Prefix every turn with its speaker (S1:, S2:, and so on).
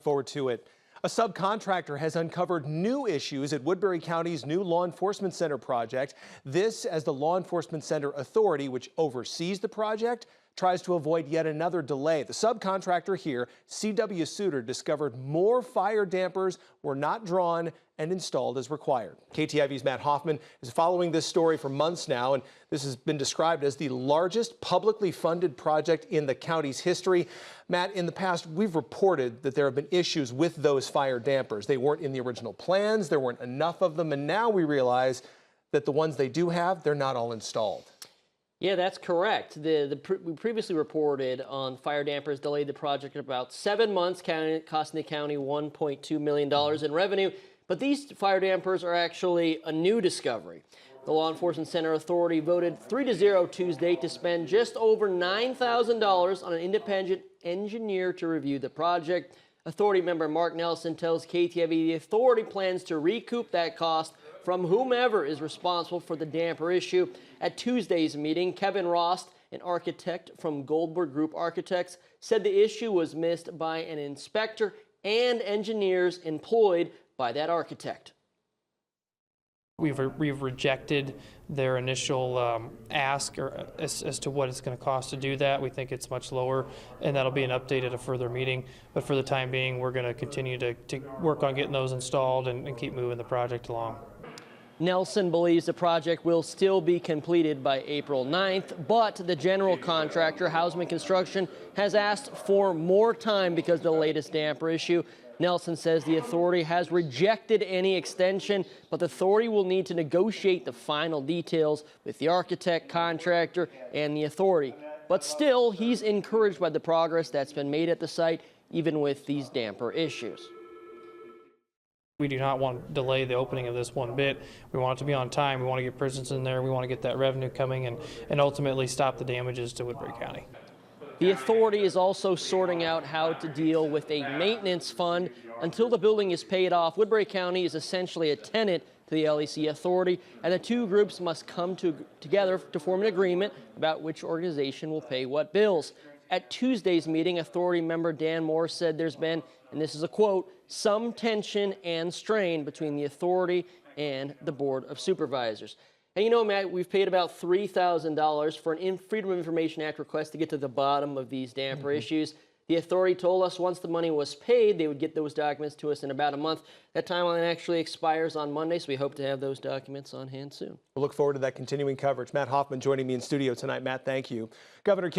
S1: Forward to it. A subcontractor has uncovered new issues at Woodbury County's new law enforcement center project. This as the Law Enforcement Center Authority, which oversees the project, tries to avoid yet another delay. The subcontractor here, C.W. Suter, discovered more fire dampers were not drawn and installed as required. KTIV's Matt Hoffman is following this story for months now, and this has been described as the largest publicly funded project in the county's history. Matt, in the past, we've reported that there have been issues with those fire dampers. They weren't in the original plans, there weren't enough of them, and now we realize that the ones they do have, they're not all installed.
S2: Yeah, that's correct. We previously reported on fire dampers delayed the project about 7 months, costing the county $1.2 million in revenue. But these fire dampers are actually a new discovery. The Law Enforcement Center Authority voted 3-0 Tuesday to spend just over $9,000 on an independent engineer to review the project. Authority member Mark Nelson tells KTIV the authority plans to recoup that cost from whomever is responsible for the damper issue. At Tuesday's meeting, Kevin Rost, an architect from Goldberg Group Architects, said the issue was missed by an inspector and engineers employed by that architect.
S3: We've rejected their initial ask as to what it's going to cost to do that. We think it's much lower, and that'll be an update at a further meeting. But for the time being, we're going to continue to work on getting those installed and keep moving the project along.
S2: Nelson believes the project will still be completed by April 9th, but the general contractor, Houseman Construction, has asked for more time because of the latest damper issue. Nelson says the authority has rejected any extension, but the authority will need to negotiate the final details with the architect, contractor, and the authority. But still, he's encouraged by the progress that's been made at the site, even with these damper issues.
S3: We do not want to delay the opening of this one bit. We want it to be on time. We want to get prisons in there. We want to get that revenue coming and ultimately stop the damages to Woodbury County.
S2: The authority is also sorting out how to deal with a maintenance fund. Until the building is paid off, Woodbury County is essentially a tenant to the LEC authority, and the two groups must come together to form an agreement about which organization will pay what bills. At Tuesday's meeting, authority member Dan Moore said there's been, and this is a quote, some tension and strain between the authority and the Board of Supervisors. And you know, Matt, we've paid about $3,000 for an Freedom of Information Act request to get to the bottom of these damper issues. The authority told us once the money was paid, they would get those documents to us in about a month. That timeline actually expires on Monday, so we hope to have those documents on hand soon.
S1: We'll look forward to that continuing coverage. Matt Hoffman joining me in studio tonight. Matt, thank you. Governor